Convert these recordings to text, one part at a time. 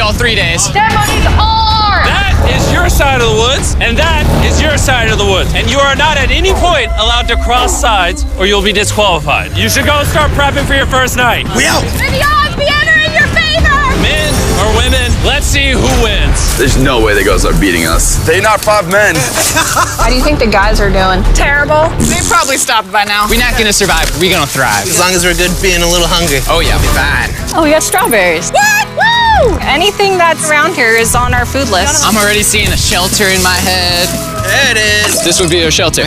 y'all 3 days. Ceremonies are! That is your side of the woods, and that is your side of the woods. And you are not at any point allowed to cross sides, or you'll be disqualified. You should go start prepping for your first night. We out! May the odds be ever in your favor! Men or women, let's see who wins. There's no way the girls are beating us. They're not 5 men. How do you think the guys are doing? Terrible. They probably stopped by now. We're not gonna survive, we're gonna thrive. As long as we're good being a little hungry. Oh yeah, we'll be fine. Oh, we got strawberries. What? Woo! Anything that's around here is on our food list. I'm already seeing a shelter in my head. There it is. This would be a shelter.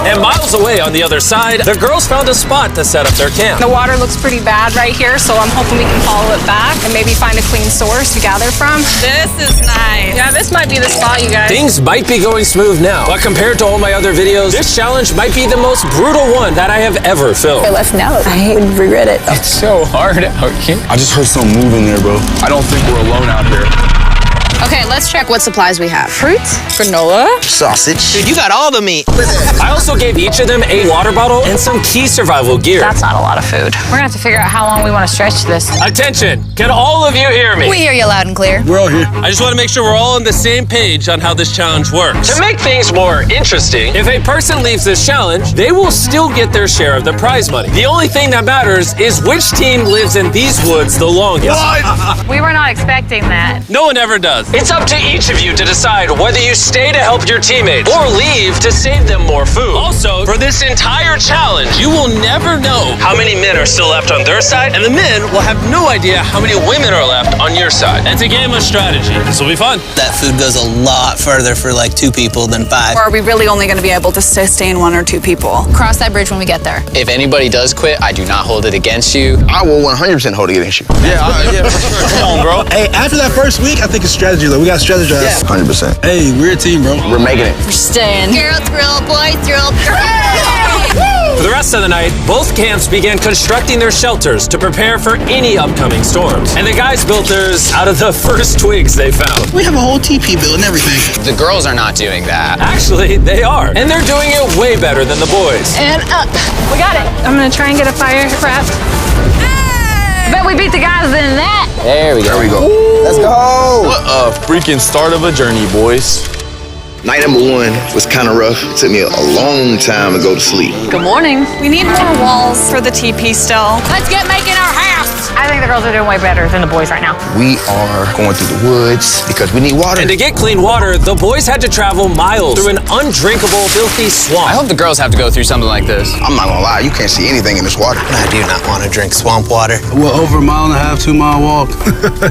And miles away on the other side, the girls found a spot to set up their camp. The water looks pretty bad right here, so I'm hoping we can follow it back and maybe find a clean source to gather from. This is nice. Yeah, this might be the spot, you guys. Things might be going smooth now, but compared to all my other videos, this challenge might be the most brutal one that I have ever filmed. Let's know. I would regret it. It's so hard out here. I just heard something moving there, bro. I don't think we're alone out here. Okay, let's check what supplies we have. Fruits, granola. Sausage. Dude, you got all the meat. I also gave each of them a water bottle and some key survival gear. That's not a lot of food. We're gonna have to figure out how long we want to stretch this. Attention, can all of you hear me? We hear you loud and clear. We're all here. I just want to make sure we're all on the same page on how this challenge works. To make things more interesting, if a person leaves this challenge, they will still get their share of the prize money. The only thing that matters is which team lives in these woods the longest. We were not expecting that. No one ever does. It's up to each of you to decide whether you stay to help your teammates or leave to save them more food. Also, for this entire challenge, you will never know how many men are still left on their side, and the men will have no idea how many women are left on your side. It's a game of strategy. This will be fun. That food goes a lot further for like 2 people than 5. Or are we really only gonna be able to sustain 1 or 2 people? Cross that bridge when we get there. If anybody does quit, I do not hold it against you. I will 100% hold it against you. Yeah, for sure. Come on, bro. Hey, after that first week, I think it's strategy, though. We got to strategize. Yeah, 100%. Hey, we're a team, bro. We're making it. We're staying. Girls, girl, boys, girl. For the rest of the night, both camps began constructing their shelters to prepare for any upcoming storms. And the guys built theirs out of the first twigs they found. We have a whole TP build and everything. The girls are not doing that. Actually, they are. And they're doing it way better than the boys. And up. We got it. I'm gonna try and get a fire craft. I bet we beat the guys in that. There we go. There we go. Let's go. What a freaking start of a journey, boys. Night number 1 was kind of rough. It took me a long time to go to sleep. Good morning. We need more walls for the TP still. Let's get making our house. I think the girls are doing way better than the boys right now. We are going through the woods because we need water. And to get clean water, the boys had to travel miles through an undrinkable, filthy swamp. I hope the girls have to go through something like this. I'm not gonna lie, you can't see anything in this water. I do not want to drink swamp water. Well, over a 1.5 2-mile walk.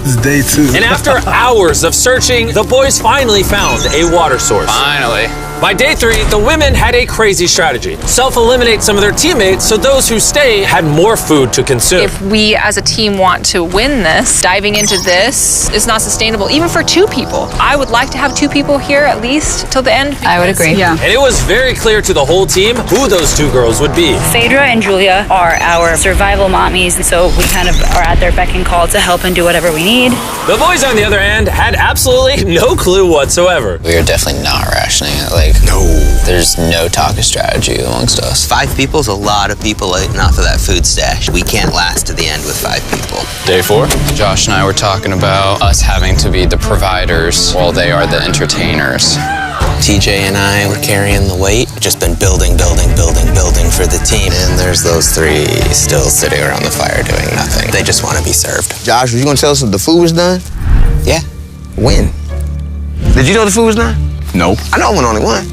It's day 2. And after hours of searching, the boys finally found a water source. Finally. By day 3, the women had a crazy strategy. Self-eliminate some of their teammates so those who stay had more food to consume. If we as a team want to win this, diving into this is not sustainable, even for 2 people. I would like to have 2 people here at least till the end. I would agree. Yeah. And it was very clear to the whole team who those 2 girls would be. Phaedra and Julia are our survival mommies, so we kind of are at their beck and call to help and do whatever we need. The boys, on the other hand, had absolutely no clue whatsoever. We are definitely not rationing it. No. There's no talk of strategy amongst us. 5 people is a lot of people eating off of that food stash. We can't last to the end with 5 people. Day 4, Josh and I were talking about us having to be the providers while they are the entertainers. TJ and I were carrying the weight. Just been building for the team. And there's those 3 still sitting around the fire doing nothing. They just want to be served. Josh, were you gonna tell us if the food was done? Yeah. When? Did you know the food was done? Nope. I know I went only one.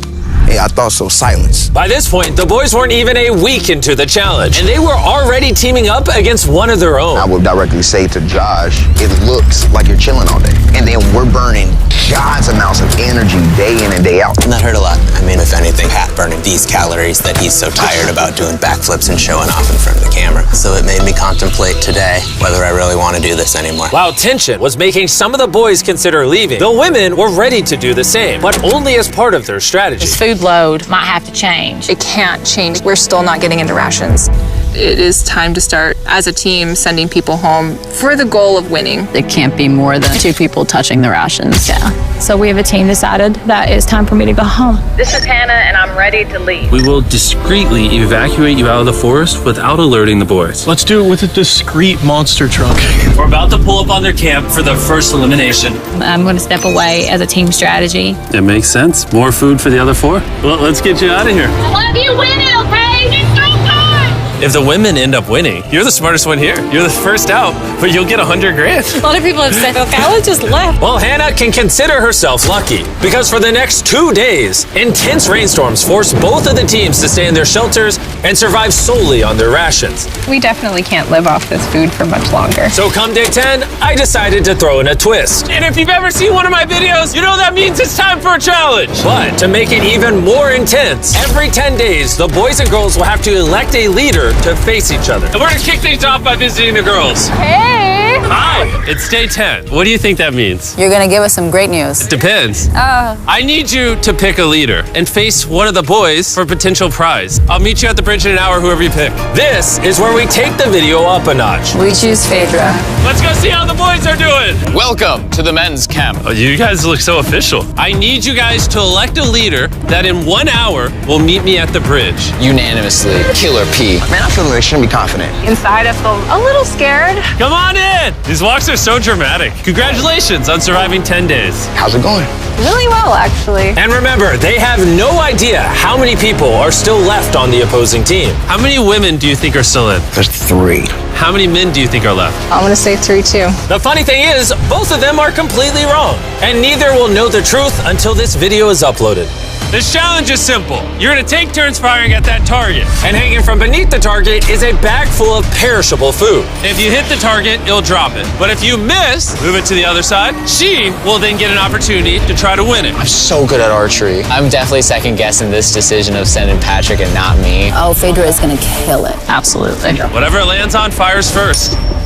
Hey, I thought so. Silence. By this point, the boys weren't even a week into the challenge, and they were already teaming up against one of their own. I would directly say to Josh, it looks like you're chilling all day. And then we're burning God's amounts of energy day in and day out. And that hurt a lot. I mean, if anything, Pat burning these calories that he's so tired about doing backflips and showing off in front of the camera. So it made me contemplate today whether I really want to do this anymore. While tension was making some of the boys consider leaving, the women were ready to do the same, but only as part of their strategy. This food load might have to change. It can't change. We're still not getting into rations. it is time to start, as a team, sending people home for the goal of winning. It can't be more than 2 people touching the rations. Yeah. So we have a team decided that it's time for me to go home. This is Hannah, and I'm ready to leave. We will discreetly evacuate you out of the forest without alerting the boys. Let's do it with a discreet monster truck. We're about to pull up on their camp for their first elimination. I'm going to step away as a team strategy. It makes sense. More food for the other 4? Well, let's get you out of here. Love you winning, okay? It's so good. If the women end up winning, you're the smartest one here. You're the first out, but you'll get $100 grand. A lot of people have said, okay, I just left. Well, Hannah can consider herself lucky because for the next 2 days, intense rainstorms forced both of the teams to stay in their shelters and survive solely on their rations. We definitely can't live off this food for much longer. So come day 10, I decided to throw in a twist. And if you've ever seen one of my videos, you know that means it's time for a challenge. But to make it even more intense, every 10 days, the boys and girls will have to elect a leader to face each other. And we're gonna kick things off by visiting the girls. Hey! Hi, it's day 10. What do you think that means? You're gonna give us some great news. It depends. I need you to pick a leader and face one of the boys for a potential prize. I'll meet you at the bridge in an hour, whoever you pick. This is where we take the video up a notch. We choose Phaedra. Let's go see how the boys are doing. Welcome to the men's camp. Oh, you guys look so official. I need you guys to elect a leader that in 1 hour will meet me at the bridge. Unanimously, Killer P. Man, I feel like I shouldn't be confident. Inside, I feel a little scared. Come on in. These walks are so dramatic. Congratulations on surviving 10 days. How's it going? Really well, actually. And remember, they have no idea how many people are still left on the opposing team. How many women do you think are still in? There's 3. How many men do you think are left? I'm gonna say 3, too. The funny thing is, both of them are completely wrong, and neither will know the truth until this video is uploaded. This challenge is simple. You're gonna take turns firing at that target, and hanging from beneath the target is a bag full of perishable food. If you hit the target, it'll drop it. But if you miss, move it to the other side. She will then get an opportunity to try to win it. I'm so good at archery. I'm definitely second guessing this decision of sending Patrick and not me. Oh, Phaedra is gonna kill it. Absolutely. Whatever it lands on fires first. Not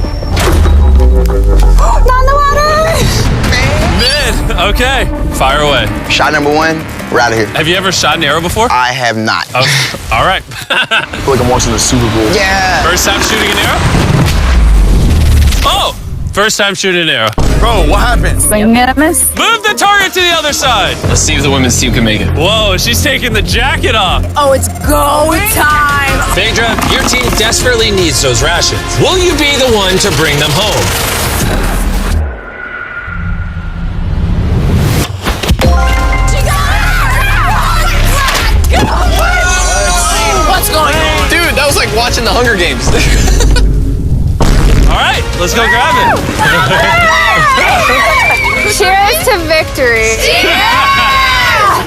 in the water! Mid. Okay, fire away. Shot number 1, we're out of here. Have you ever shot an arrow before? I have not. Oh, all right. I feel like I'm watching the Super Bowl. Yeah. First time shooting an arrow? Oh! First time shooting an arrow. Bro, what happened? Unanimous. Move the target to the other side. Let's see if the women's team can make it. Whoa, she's taking the jacket off. Oh, it's go time! Phaedra, your team desperately needs those rations. Will you be the one to bring them home? What's going on? Dude, that was like watching the Hunger Games. All right, let's go grab it. Cheers to victory.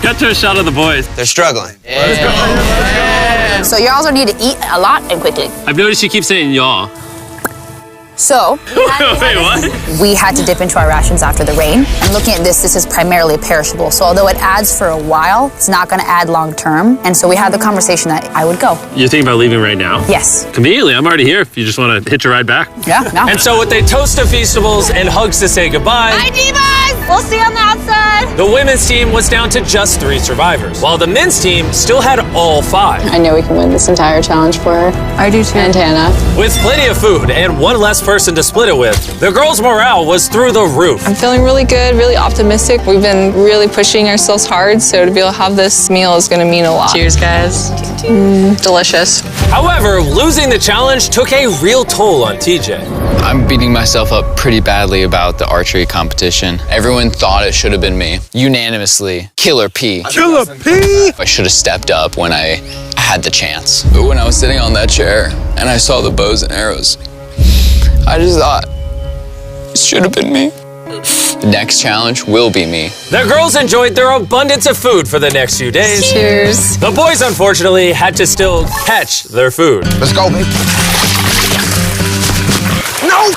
Cut to a shot of the boys. They're struggling. So y'all are need to eat a lot and quickly. I've noticed you keep saying y'all. So, Wait, what? we had to dip into our rations after the rain. And looking at this is primarily perishable. So although it adds for a while, it's not gonna add long term. And so we had the conversation that I would go. You're thinking about leaving right now? Yes. Conveniently, I'm already here if you just want to hitch a ride back. Yeah, no. And so with a toast of Feastables and hugs to say goodbye, Bye, Divas. We'll see you on the outside. the women's team was down to just 3 survivors, while the men's team still had all 5. I know we can win this entire challenge for her. I do, too. And Hannah. With plenty of food and one less person to split it with, the girls' morale was through the roof. I'm feeling really good, really optimistic. We've been really pushing ourselves hard, so to be able to have this meal is gonna mean a lot. Cheers, guys. Delicious. However, losing the challenge took a real toll on TJ. I'm beating myself up pretty badly about the archery competition. Everyone thought it should have been me. Unanimously, Killer P. Killer P! I should have stepped up when I had the chance. But when I was sitting on that chair and I saw the bows and arrows, I just thought, it should have been me. The next challenge will be me. The girls enjoyed their abundance of food for the next few days. Cheers. The boys, unfortunately, had to still catch their food. Let's go, baby. No!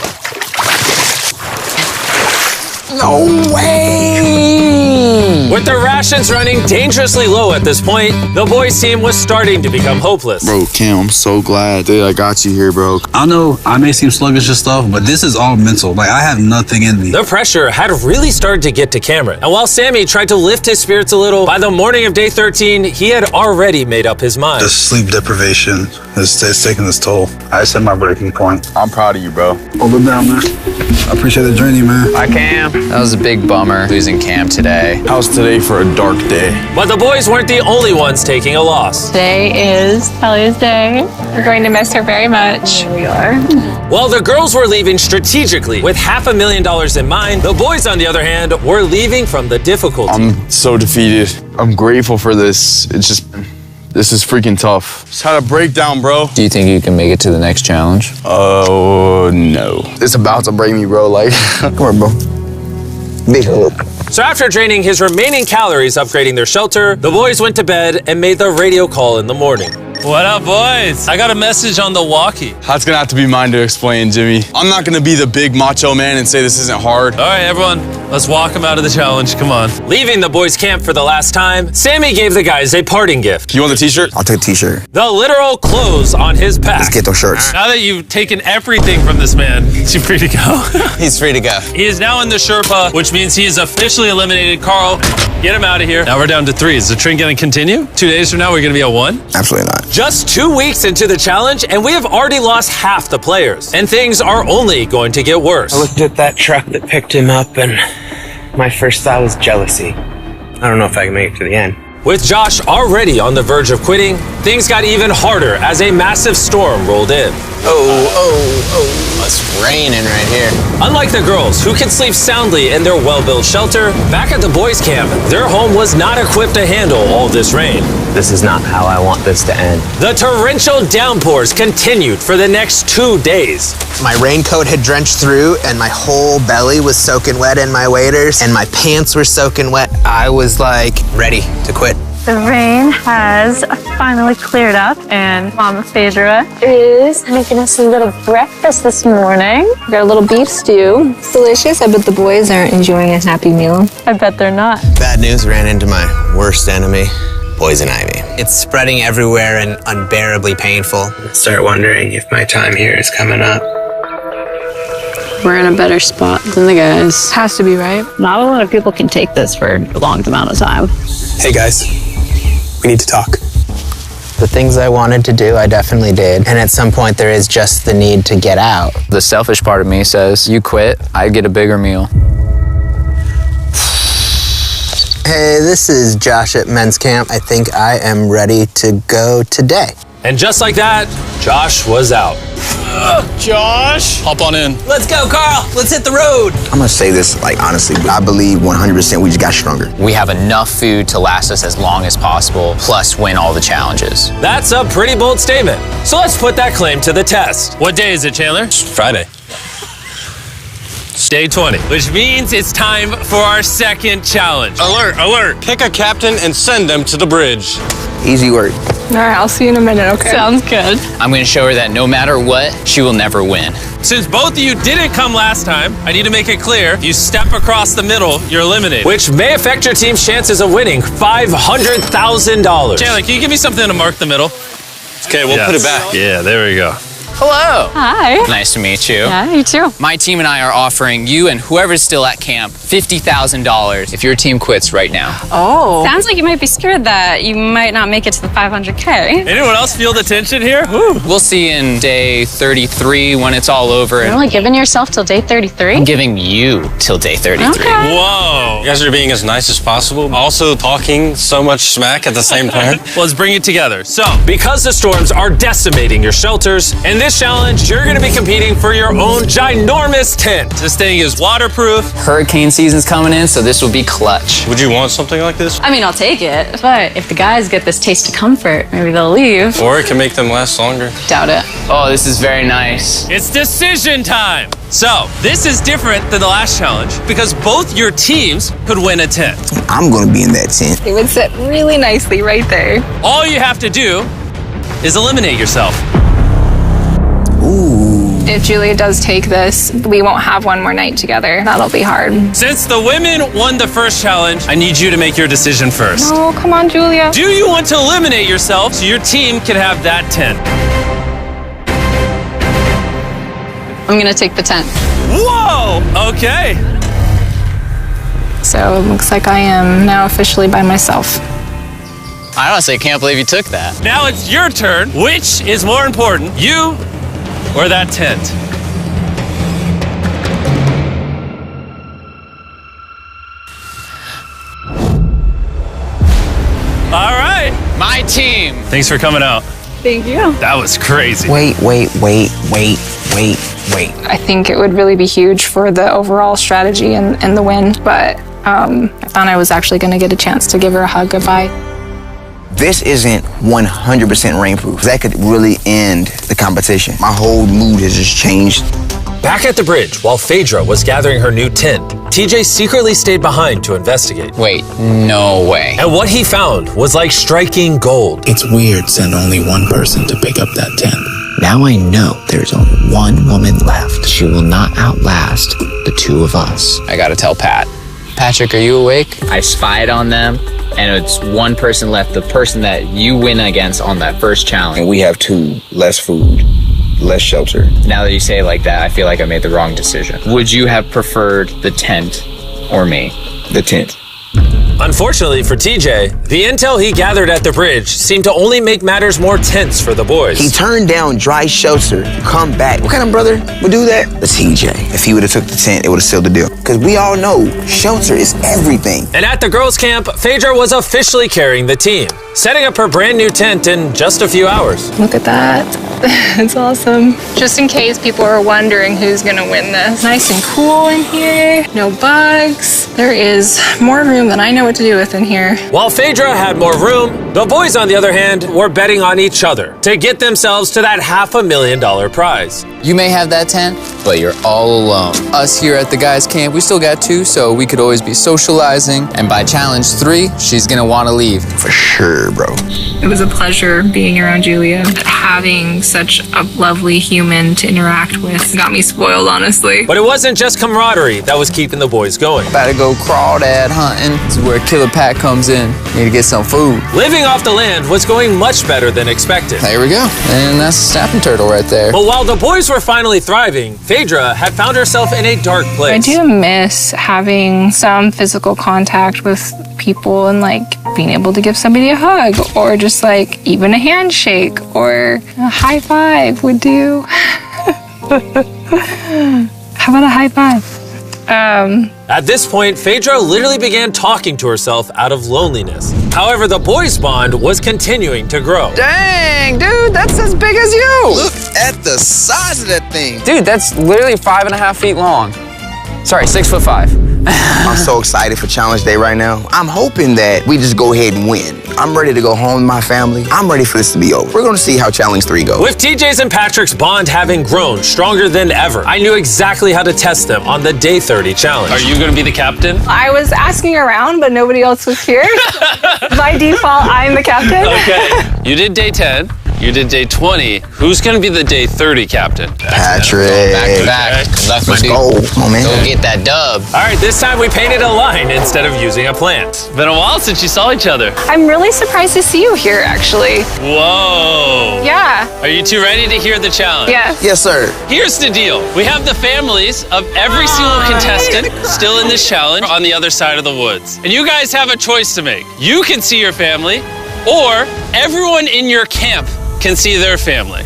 No way! With their rations running dangerously low at this point, the boys team was starting to become hopeless. Bro, Cam, I'm so glad that I got you here, bro. I know I may seem sluggish and stuff, but this is all mental. Like, I have nothing in me. The pressure had really started to get to Cameron. And while Sammy tried to lift his spirits a little, by the morning of day 13, he had already made up his mind. The sleep deprivation is taking its toll. I set my breaking point. I'm proud of you, bro. Hold it down, man. I appreciate the journey, man. Hi, Cam. That was a big bummer losing Cam today. How's today for a dark day? But the boys weren't the only ones taking a loss. Today is Kelly's day. We're going to miss her very much. Here we are. While the girls were leaving strategically with $500,000 in mind, the boys, on the other hand, were leaving from the difficulty. I'm so defeated. I'm grateful for this. This is freaking tough. Just had a breakdown, bro. Do you think you can make it to the next challenge? Oh, no. It's about to break me, bro. Like, come on, bro. Big hug. So after draining his remaining calories upgrading their shelter, the boys went to bed and made the radio call in the morning. What up, boys? I got a message on the walkie. That's gonna have to be mine to explain, Jimmy. I'm not gonna be the big macho man and say this isn't hard. All right, everyone, let's walk him out of the challenge. Come on. Leaving the boys' camp for the last time, Sammy gave the guys a parting gift. You want the t-shirt? I'll take the t-shirt. The literal clothes on his back. Let's get those shirts. Now that you've taken everything from this man, is he free to go? He's free to go. He is now in the Sherpa, which means he is officially eliminated. Carl, get him out of here. Now we're down to 3. Is the trend going to continue? 2 days from now, we're going to be at 1? Absolutely not. Just 2 weeks into the challenge, and we have already lost half the players. And things are only going to get worse. I looked at that truck that picked him up, and my first thought was jealousy. I don't know if I can make it to the end. With Josh already on the verge of quitting, things got even harder as a massive storm rolled in. It's raining right here. Unlike the girls, who could sleep soundly in their well-built shelter, back at the boys' camp, their home was not equipped to handle all this rain. This is not how I want this to end. The torrential downpours continued for the next 2 days. My raincoat had drenched through, and my whole belly was soaking wet in my waders, and my pants were soaking wet. I was like ready to quit. The rain has finally cleared up, and Mama Phaedra is making us a little breakfast this morning. We got a little beef stew. It's delicious. I bet the boys aren't enjoying a Happy Meal. I bet they're not. Bad news ran into my worst enemy, poison ivy. It's spreading everywhere and unbearably painful. I start wondering if my time here is coming up. We're in a better spot than the guys. Has to be, right? Not a lot of people can take this for a long amount of time. Hey guys, we need to talk. The things I wanted to do, I definitely did. And at some point, there is just the need to get out. The selfish part of me says, you quit, I get a bigger meal. Hey, this is Josh at Men's Camp. I think I am ready to go today. And just like that, Josh was out. Josh! Hop on in. Let's go, Carl. Let's hit the road. I'm gonna say this, like, honestly, I believe 100% we just got stronger. We have enough food to last us as long as possible, plus win all the challenges. That's a pretty bold statement. So let's put that claim to the test. What day is it, Chandler? Friday. Day 20, which means it's time for our second challenge. Alert, alert. Pick a captain and send them to the bridge. Easy work. All right, I'll see you in a minute, okay? Sounds good. I'm gonna show her that no matter what, she will never win. Since both of you didn't come last time, I need to make it clear, you step across the middle, you're eliminated. Which may affect your team's chances of winning $500,000. Chandler, can you give me something to mark the middle? Okay, we'll put it back. Yeah, there we go. Hello. Hi. Nice to meet you. Yeah, you too. My team and I are offering you and whoever's still at camp $50,000 if your team quits right now. Oh. Sounds like you might be scared that you might not make it to the 500K. Anyone else feel the tension here? Woo. We'll see you in day 33 when it's all over. You're only giving yourself till day 33? I'm giving you till day 33. Okay. Whoa. You guys are being as nice as possible, also talking so much smack at the same time. Let's bring it together. So, Because the storms are decimating your shelters, in this challenge, you're going to be competing for your own ginormous tent. this thing is waterproof. Hurricane season's coming in, so this will be clutch. Would you want something like this? I mean, I'll take it. But if the guys get this taste of comfort, maybe they'll leave. Or it can make them last longer. Doubt it. Oh, this is very nice. It's decision time. So, this is different than the last challenge because both your teams could win a tent. I'm gonna be in that tent. It would sit really nicely right there. All you have to do is eliminate yourself. Ooh. If Julia does take this, we won't have one more night together. That'll be hard. Since the women won the first challenge, I need you to make your decision first. Oh, come on, Julia. Do you want to eliminate yourself so your team can have that tent? I'm gonna take the tent. Whoa! Okay. So it looks like I am now officially by myself. I honestly can't believe you took that. Now it's your turn. Which is more important, you or that tent? All right. My team. Thanks for coming out. Thank you. That was crazy. Wait. I think it would really be huge for the overall strategy and the win, but I thought I was actually going to get a chance to give her a hug goodbye. This isn't 100% rainproof. That could really end the competition. My whole mood has just changed. Back at the bridge, while Phaedra was gathering her new tent, TJ secretly stayed behind to investigate. Wait, no way. And what he found was like striking gold. It's weird sending only one person to pick up that tent. Now I know there's only one woman left. She will not outlast the two of us. I gotta tell Pat. Patrick, are you awake? I spied on them, and it's one person left, the person that you win against on that first challenge. And we have two, less food, less shelter. Now that you say it like that, I feel like I made the wrong decision. Would you have preferred the tent or me? The tent. Unfortunately for TJ, the intel he gathered at the bridge seemed to only make matters more tense for the boys. He turned down dry shelter to come back. What kind of brother would do that? The TJ. If he would have took the tent, it would have sealed the deal. Because we all know shelter is everything. And at the girls' camp, Phaedra was officially carrying the team, setting up her brand new tent in just a few hours. Look at that. It's awesome. Just in case people are wondering who's gonna win this. Nice and cool in here, no bugs. There is more room than I know what to do with in here. While Phaedra had more room, the boys, on the other hand, were betting on each other to get themselves to that $500,000 prize. You may have that tent, but you're all alone. Us here at the guys' camp, we still got two, so we could always be socializing. And by challenge 3, she's gonna want to leave. For sure, bro. It was a pleasure being around Julia. Having such a lovely human to interact with got me spoiled, honestly. But it wasn't just camaraderie that was keeping the boys going. About to go crawdad hunting. This is where Killer Pat comes in. Need to get some food. Living off the land was going much better than expected. There we go. And that's a snapping turtle right there. But while the boys were finally thriving, Phaedra had found herself in a dark I place. do miss having some physical contact with people and like being able to give somebody a hug or just like even a handshake or a high five would do. How about a high five? At this point, Phaedra literally began talking to herself out of loneliness. However, the boys' bond was continuing to grow. Dang, dude, that's as big as you. Look at the size of that thing. Dude, that's literally 5.5 feet long. Sorry, 6'5". I'm so excited for Challenge Day right now. I'm hoping that we just go ahead and win. I'm ready to go home with my family. I'm ready for this to be over. We're gonna see how Challenge 3 goes. With TJ's and Patrick's bond having grown stronger than ever, I knew exactly how to test them on the Day 30 challenge. Are you going to be the captain? I was asking around, but nobody else was here. By default, I'm the captain. Okay. You did day 10. You did day 20. Who's going to be the day 30 captain? Patrick. Back to back. That's my Let's dude. go. Come on, man. Go get that dub. All right, this time we painted a line instead of using a plant. Been a while since you saw each other. I'm really surprised to see you here, actually. Whoa. Yeah. Are you two ready to hear the challenge? Yes. Yes, sir. Here's the deal. We have the families of every single contestant still in this challenge on the other side of the woods. And you guys have a choice to make. You can see your family, or everyone in your camp can see their family.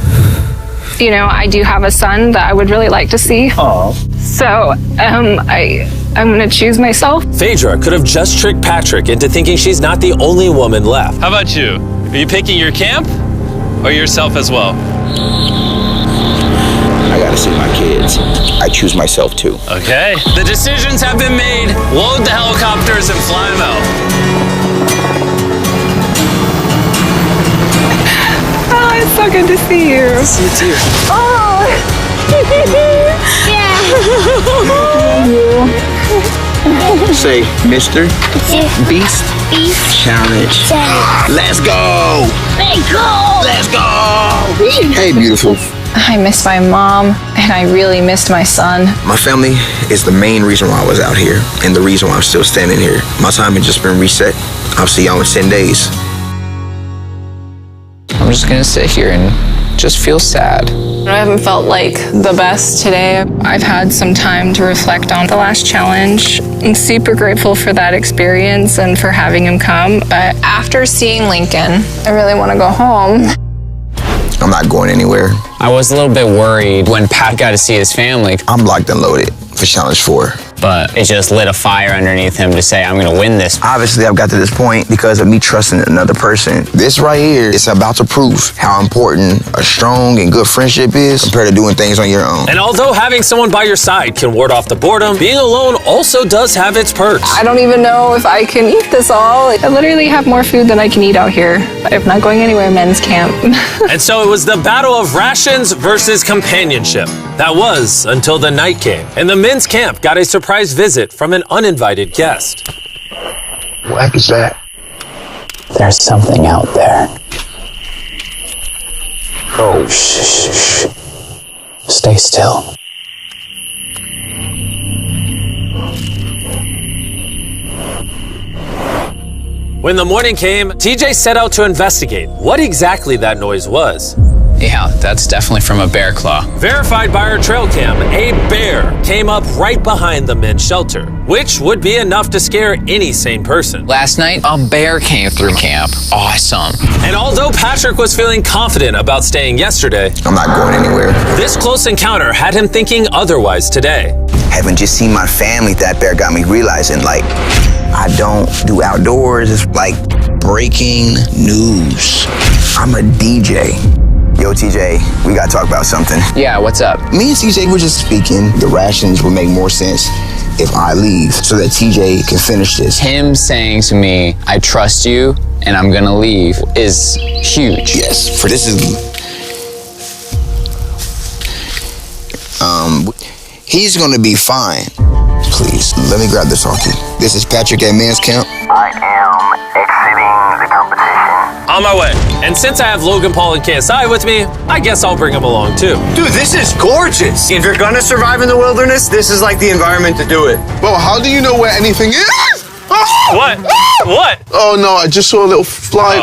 You know, I do have a son that I would really like to see. Aw. So, I'm gonna choose myself. Phaedra could have just tricked Patrick into thinking she's not the only woman left. How about you? Are you picking your camp or yourself as well? I gotta see my kids. I choose myself too. Okay. The decisions have been made. Load the helicopters and fly them out. Oh, it's so good to see you. See you too. Oh. Say, Mr. Beast Challenge. Let's go. Let's go. Let's go. Hey, beautiful. I miss my mom, and I really missed my son. My family is the main reason why I was out here, and the reason why I'm still standing here. My time has just been reset. I'll see y'all in 10 days. I'm just gonna sit here and just feel sad. I haven't felt like the best today. I've had some time to reflect on the last challenge. I'm super grateful for that experience and for having him come. But after seeing Lincoln, I really want to go home. I'm not going anywhere. I was a little bit worried when Pat got to see his family. I'm locked and loaded for Challenge 4. But it just lit a fire underneath him to say, I'm gonna win this. Obviously, I've got to this point because of me trusting another person. This right here is about to prove how important a strong and good friendship is compared to doing things on your own. And although having someone by your side can ward off the boredom, being alone also does have its perks. I don't even know if I can eat this all. I literally have more food than I can eat out here. I'm not going anywhere, men's camp. And so it was the battle of rations versus companionship. That was until the night came, and the men's camp got a surprise visit from an uninvited guest. What is that? There's something out there. Oh, Shh. Stay still. When the morning came, TJ set out to investigate what exactly that noise was. Yeah, that's definitely from a bear claw. Verified by our trail cam, a bear came up right behind the men's shelter, which would be enough to scare any sane person. Last night, a bear came through camp. Awesome. And although Patrick was feeling confident about staying yesterday, I'm not going anywhere. This close encounter had him thinking otherwise today. Having just seen my family, that bear got me realizing, like, I don't do outdoors. It's like breaking news. I'm a DJ. Yo, TJ, we gotta talk about something. Yeah, what's up? Me and TJ were just speaking. The rations would make more sense if I leave so that TJ can finish this. Him saying to me, I trust you and I'm gonna leave is huge. Yes, for this is... he's gonna be fine. Please, let me grab this off you. This is Patrick at Men's Camp. I am exiting the competition. On my way. And since I have Logan Paul and KSI with me, I guess I'll bring them along too. Dude, this is gorgeous. If you're gonna survive in the wilderness, this is like the environment to do it. Bro, how do you know where anything is? What? What? Oh no, I just saw a little fly.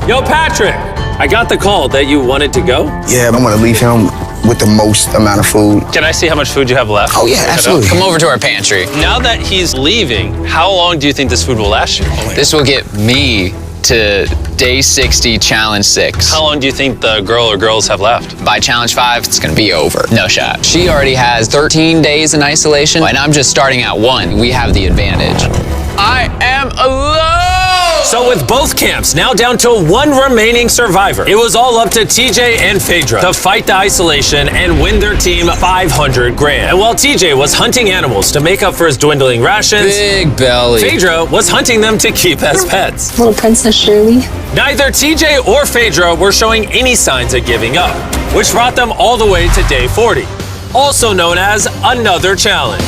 Yo, Patrick, I got the call that you wanted to go. Yeah, I'm gonna leave him with the most amount of food. Can I see how much food you have left? Oh yeah, absolutely. Come over to our pantry. Now that he's leaving, how long do you think this food will last you? This will get me to day 60, challenge 6. How long do you think the girl or girls have left? By challenge 5, it's gonna be over. No shot. She already has 13 days in isolation, and I'm just starting at 1. We have the advantage. I am alone! So with both camps now down to 1 remaining survivor, it was all up to TJ and Phaedra to fight the isolation and win their team $500 grand. And while TJ was hunting animals to make up for his dwindling rations, big belly, Phaedra was hunting them to keep as pets. Little Princess Shirley. Neither TJ or Phaedra were showing any signs of giving up, which brought them all the way to day 40, also known as another challenge.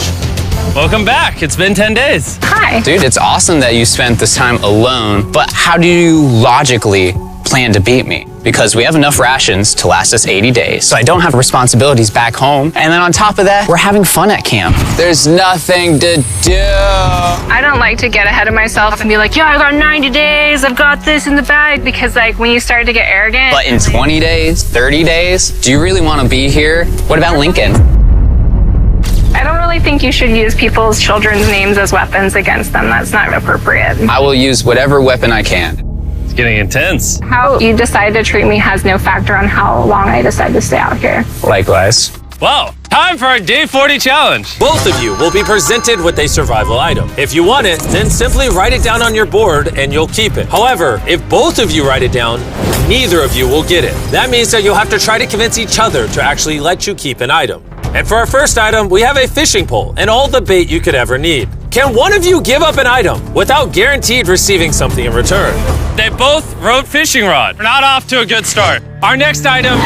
Welcome back. It's been 10 days. Hi. Dude, it's awesome that you spent this time alone, but how do you logically plan to beat me? Because we have enough rations to last us 80 days, so I don't have responsibilities back home. And then on top of that, we're having fun at camp. There's nothing to do. I don't like to get ahead of myself and be like, yeah, I got 90 days, I've got this in the bag, because like when you start to get arrogant. But in 20 days, 30 days, do you really want to be here? What about Lincoln? I don't really think you should use people's children's names as weapons against them. That's not appropriate. I will use whatever weapon I can. It's getting intense. How you decide to treat me has no factor on how long I decide to stay out here. Likewise. Wow, time for our day 40 challenge. Both of you will be presented with a survival item. If you want it, then simply write it down on your board and you'll keep it. However, if both of you write it down, neither of you will get it. That means that you'll have to try to convince each other to actually let you keep an item. And for our first item, we have a fishing pole and all the bait you could ever need. Can one of you give up an item without guaranteed receiving something in return? They both wrote fishing rod. We're not off to a good start. Our next item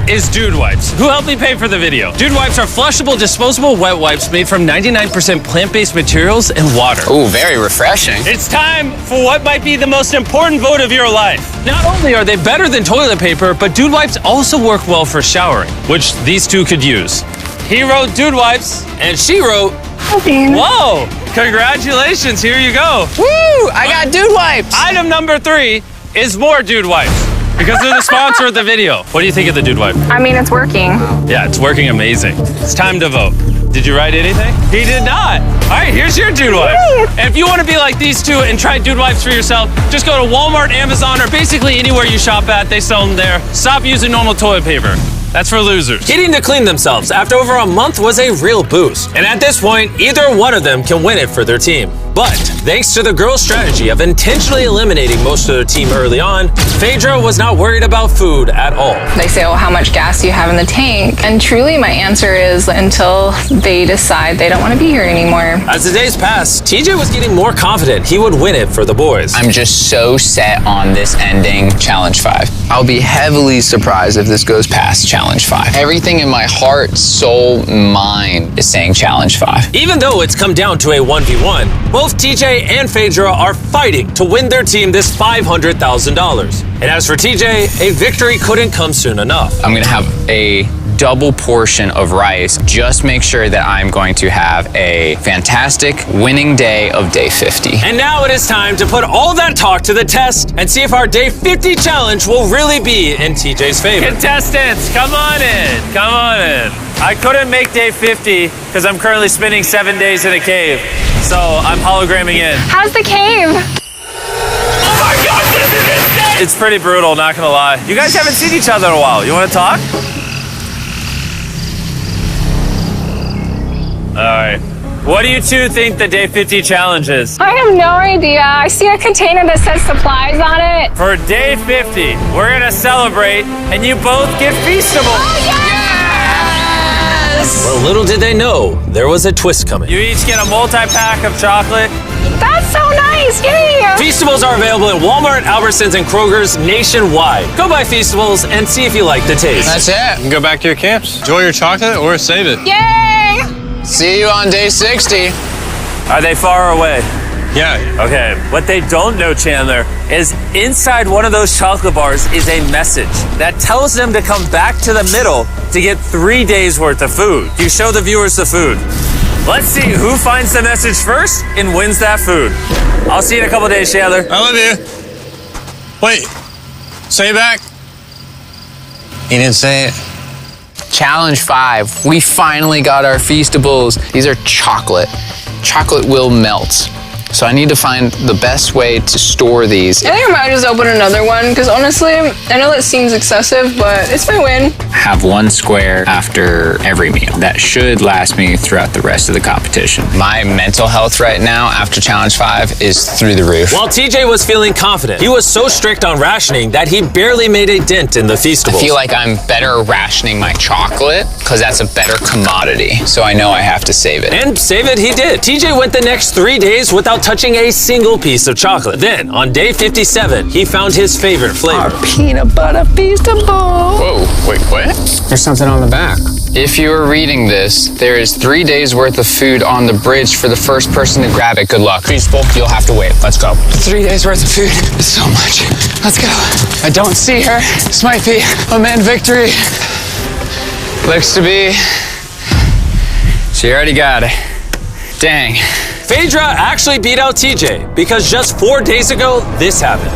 is Dude Wipes. Who helped me pay for the video? Dude Wipes are flushable, disposable wet wipes made from 99% plant-based materials and water. Ooh, very refreshing. It's time for what might be the most important vote of your life. Not only are they better than toilet paper, but Dude Wipes also work well for showering, which these two could use. He wrote Dude Wipes, and she wrote... Whoa! Congratulations, here you go. Woo! I got Dude Wipes. Item number 3 is more Dude Wipes. Because they're the sponsor of the video. What do you think of the Dude Wipe? I mean, it's working. Yeah, it's working amazing. It's time to vote. Did you write anything? He did not. All right, here's your Dude Wipe. And if you want to be like these two and try Dude Wipes for yourself, just go to Walmart, Amazon, or basically anywhere you shop at. They sell them there. Stop using normal toilet paper. That's for losers. Getting to clean themselves after over a month was a real boost. And at this point, either one of them can win it for their team. But thanks to the girls' strategy of intentionally eliminating most of their team early on, Phaedra was not worried about food at all. They say, oh, how much gas do you have in the tank? And truly, my answer is until they decide they don't want to be here anymore. As the days passed, TJ was getting more confident he would win it for the boys. I'm just so set on this ending Challenge 5. I'll be heavily surprised if this goes past Challenge 5. Everything in my heart, soul, mind is saying Challenge 5. Even though it's come down to a 1v1, both TJ and Phaedra are fighting to win their team this $500,000. And as for TJ, a victory couldn't come soon enough. I'm gonna have a double portion of rice. Just make sure that I'm going to have a fantastic winning day of day 50. And now it is time to put all that talk to the test and see if our day 50 challenge will really be in TJ's favor. Contestants, come on in. Come on in. I couldn't make day 50 because I'm currently spending 7 days in a cave. So I'm hologramming in. How's the cave? Oh my God, this is insane! It's pretty brutal, not gonna lie. You guys haven't seen each other in a while. You wanna talk? All right. What do you two think the day 50 challenge is? I have no idea. I see a container that says supplies on it. For day 50, we're gonna celebrate and you both get Feastables. Oh, yes! Well, little did they know, there was a twist coming. You each get a multi-pack of chocolate. That's so nice. Yay! Feastables are available at Walmart, Albertsons, and Kroger's nationwide. Go buy Feastables and see if you like the taste. That's it. You can go back to your camps. Enjoy your chocolate or save it. Yay! See you on day 60. Are they far away? Yeah. Okay. What they don't know, Chandler, is inside one of those chocolate bars is a message that tells them to come back to the middle to get 3 days worth of food. You show the viewers the food. Let's see who finds the message first and wins that food. I'll see you in a couple days, Chandler. I love you. Wait. Say it back. He didn't say it. Challenge 5. We finally got our Feastables. These are chocolate. Chocolate will melt. So I need to find the best way to store these. I think I might just open another one because honestly, I know that seems excessive, but it's my win. Have one square after every meal. That should last me throughout the rest of the competition. My mental health right now after Challenge 5 is through the roof. While TJ was feeling confident, he was so strict on rationing that he barely made a dent in the Feastables. I feel like I'm better rationing my chocolate because that's a better commodity. So I know I have to save it. And save it he did. TJ went the next 3 days without touching a single piece of chocolate. Then, on day 57, he found his favorite flavor. Our peanut butter Feastable. Whoa, wait, what? There's something on the back. If you are reading this, there is 3 days worth of food on the bridge for the first person to grab it. Good luck. Feastable, you'll have to wait. Let's go. 3 days worth of food is so much. Let's go. I don't see her. This might be a man victory. Looks to be. She already got it. Dang. Phaedra actually beat out TJ because just 4 days ago, this happened.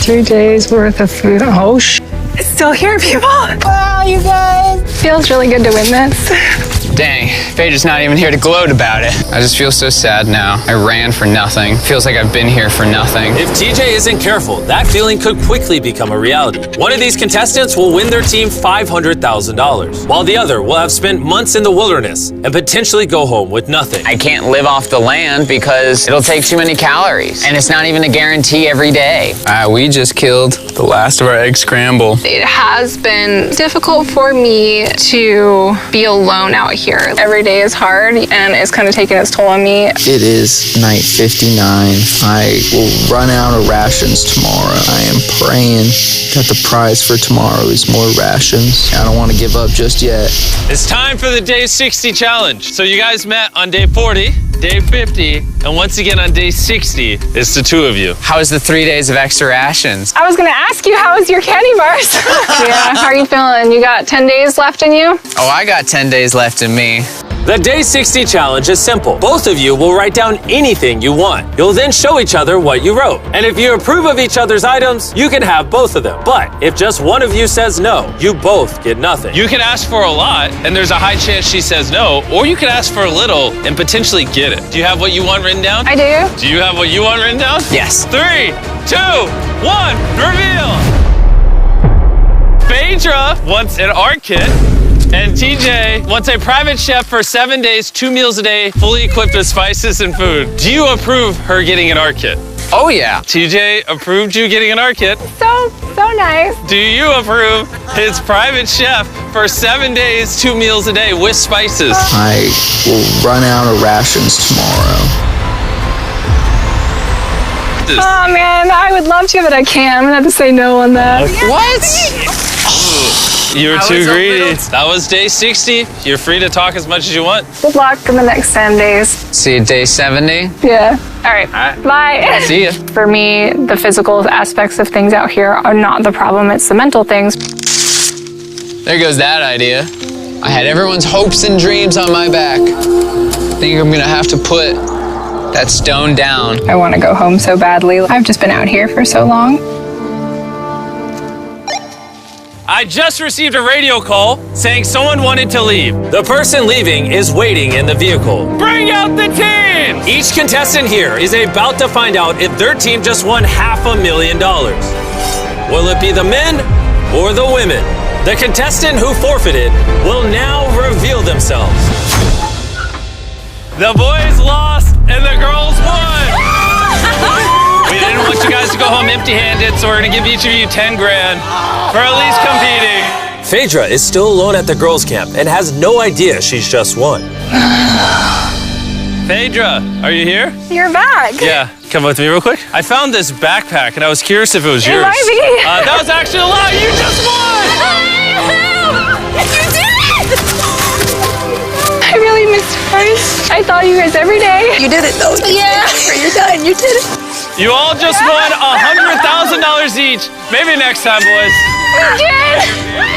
3 days worth of food. Oh, it's still here, people. Wow, you guys. Feels really good to win this. Dang, Phaedra's not even here to gloat about it. I just feel so sad now. I ran for nothing. Feels like I've been here for nothing. If TJ isn't careful, that feeling could quickly become a reality. One of these contestants will win their team $500,000, while the other will have spent months in the wilderness and potentially go home with nothing. I can't live off the land because it'll take too many calories, and it's not even a guarantee every day. We just killed the last of our egg scramble. It has been difficult for me to be alone out here. Every day is hard and it's kind of taking its toll on me. It is night 59. I will run out of rations tomorrow. I am praying that the prize for tomorrow is more rations. I don't want to give up just yet. It's time for the day 60 challenge. So you guys met on day 40, day 50, and once again on day 60, it's the two of you. How was the 3 days of extra rations? I was gonna ask you, how was your candy bars? Yeah, how are you feeling? You got 10 days left in you? Oh, I got 10 days left in me. The Day 60 challenge is simple. Both of you will write down anything you want. You'll then show each other what you wrote. And if you approve of each other's items, you can have both of them. But if just one of you says no, you both get nothing. You can ask for a lot, and there's a high chance she says no, or you can ask for a little and potentially get it. Do you have what you want written down? I do. Do you have what you want written down? Yes. 3, 2, 1, reveal! Phaedra wants an art kit. And TJ wants a private chef for 7 days, 2 meals a day, fully equipped with spices and food. Do you approve her getting an art kit? Oh, yeah. TJ approved you getting an art kit. So nice. Do you approve his private chef for 7 days, 2 meals a day with spices? I will run out of rations tomorrow. Oh man, I would love to, but I can't. I'm gonna have to say no on that. Okay. What? You were too greedy. That was day 60. You're free to talk as much as you want. Good luck in the next 10 days. See you day 70. Yeah. All right. Bye. See ya. For me, the physical aspects of things out here are not the problem. It's the mental things. There goes that idea. I had everyone's hopes and dreams on my back. I think I'm gonna have to put that stone down. I want to go home so badly. I've just been out here for so long. I just received a radio call saying someone wanted to leave. The person leaving is waiting in the vehicle. Bring out the team! Each contestant here is about to find out if their team just won $500,000. Will it be the men or the women? The contestant who forfeited will now reveal themselves. The boys lost and the girls won. We didn't want you guys to go home empty-handed, so we're gonna give each of you 10 grand for at least competing. Phaedra is still alone at the girls' camp and has no idea she's just won. Phaedra, are you here? You're back. Yeah, come with me real quick. I found this backpack and I was curious if it was yours. It might be. That was actually a lie. You just won! You did it! I really missed yours. I thought you guys every day. You did it though. Yeah. You're done. You did it. You all just won $100,000 each. Maybe next time, boys. We did.